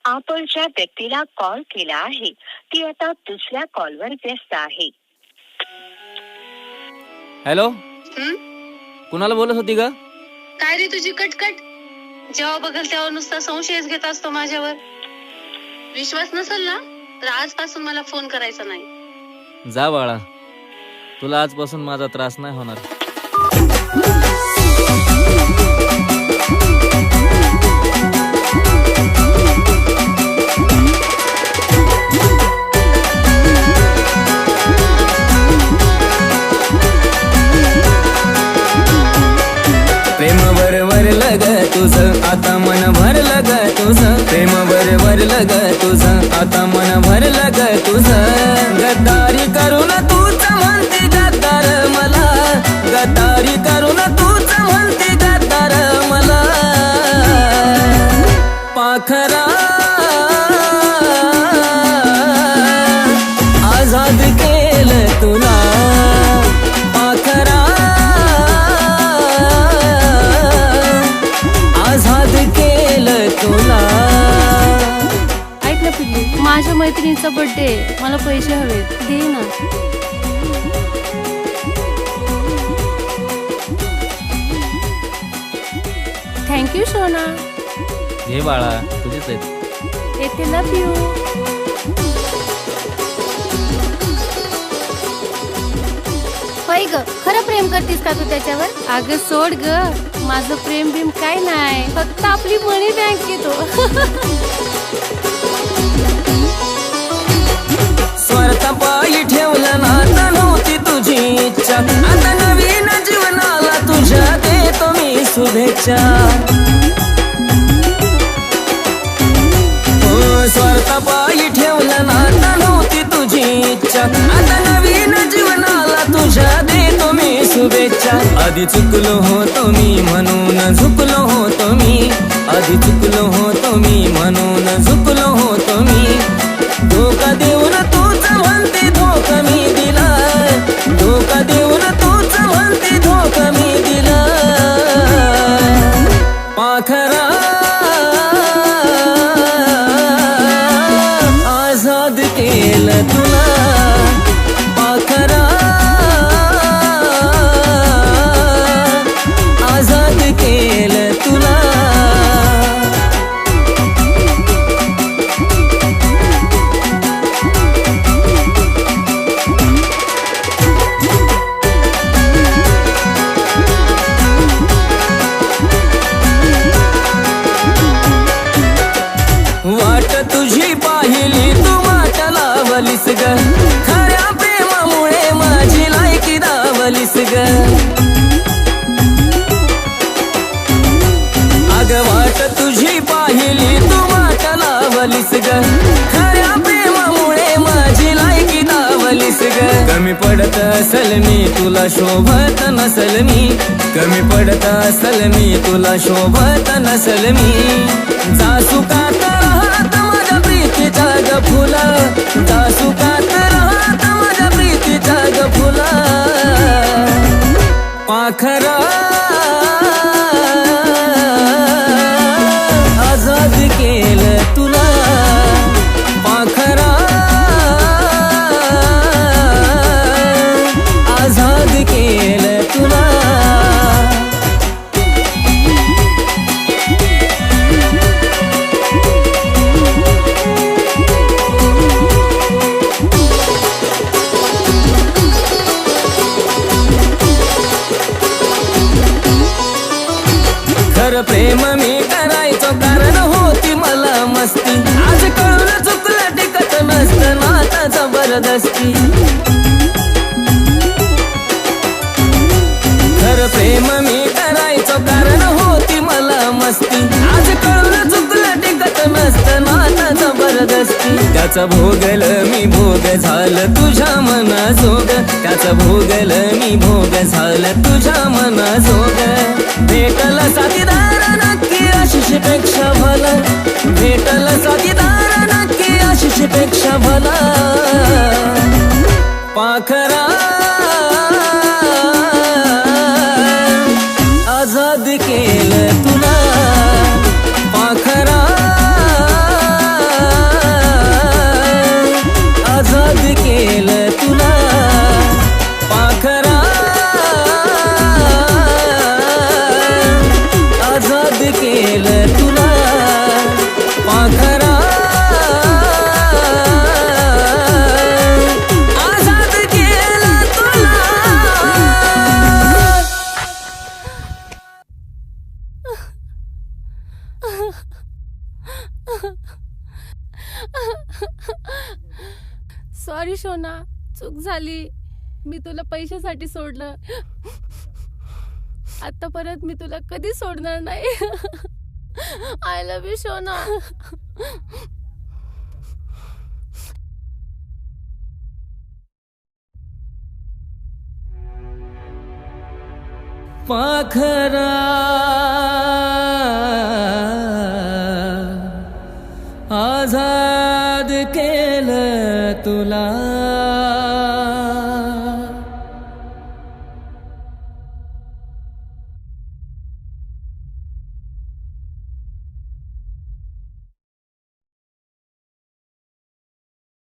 आपण ज्या व्यक्तीला कॉल केला आहे ती आता दुसऱ्या कॉलवर व्यस्त आहे. हॅलो, कुणाला बोलत होती ग? काय रे तुझी कटकट? जेव्हा बघल तेव्हा नुसता संशयच घेत असतो माझ्यावर. विश्वास नसेल ना तर आजपासून मला फोन करायचा नाही. जा बाळा, तुला आजपासून माझा त्रास नाही होणार. प्रेम भरलं ग तुझं आता मन भरलं ग तुझं. प्रेम भरलं ग तुझं आता मन भरलं ग तुझं. गद्दारी करून तूच म्हणते गद्दार मला. गद्दारी करून तूच म्हणते गद्दार मला. पाखरा आझाद केलं तुला. पाखरा आझाद केलं तुला. ऐक ना पिल्लू, माझ्या मैत्रिणीचा बर्थडे, मला पैसे हवेत, दे ना. थँक्यू सोना. हे बाळा, तुझीच आहेत. येते, लव यू. होय ग, खरं प्रेम करतीस का तू त्याच्यावर? अगं सोड ग, माझं प्रेम बिम काय नाही, फक्त आपली मनी बँक येतो. स्वार्थापायी ठेवलं नातं नव्हती तुझी इच्छा. आता नवीन जीवनाला तुझ्या देतो मी शुभेच्छा. स्वार्थापायी ठेवलं नातं नव्हती तुझी इच्छा. आता नवीन जीवनाला तुझ्या देतो मी शुभेच्छा. आधी चुकलो होतो मी म्हणून झुकलो होतो मी. आधी चुकलो होतो मी म्हणून झुकलो होतो मी. धोका देऊन तूच म्हणते धोका मी दिला. धोका देऊन तूच म्हणते धोका मी दिला. पाखरा आझाद केलं तुला. पाखरा आझाद केलं तुला. वाट तुझी पाहिली तू वाट लावलीस ग. खऱ्या प्रेमामुळे माझी लायकी दावलीस ग. अग वाट तुझी पाहिली तू वाट लावलीस ग. खऱ्या प्रेमामुळे माझी लायकी दावलीस ग. कमी पडत असल मी तुला शोभत नसल मी. कमी पडत असल मी तुला शोभत नसल मी. जासुकात राहत माझ्या प्रीतीच्या ग फुला. जासुकात राहत माझ्या प्रीतीच्या ग फुला. पाखरा आझाद केलं तुला. पाखरा आझाद केलं तुला. खरं प्रेम मी करायचो कारण होती मला मस्ती. आज कळून चुकलं टिकत नसतं नाता जबरदस्ती. खरं प्रेम मी करायचो कारण होती मला मस्ती. आज कळून चुकलं टिकत नसतं नाता जबरदस्ती. त्याचा भोगल मी भोग झालं तुझ्या मनाजोग. त्याचा भोगल मी भोग झालं तुझ्या मनाजोग. भेटल साथीदार नक्की आशिष पेक्षा भला. भेटल साथीदार नक्की आशिष पेक्षा भला. पाखरा आझाद केलं तुला. पाखरा केलं तुला पाखरा आजाद केलं तुला पाखरा आजाद केलं तुला सॉरी शोना, चूक झाली. मी तुला पैशासाठी सोडलं. आता परत मी तुला कधी सोडणार नाही. आय लव्ह यू शोना. पाखरा आजाद केलं तुला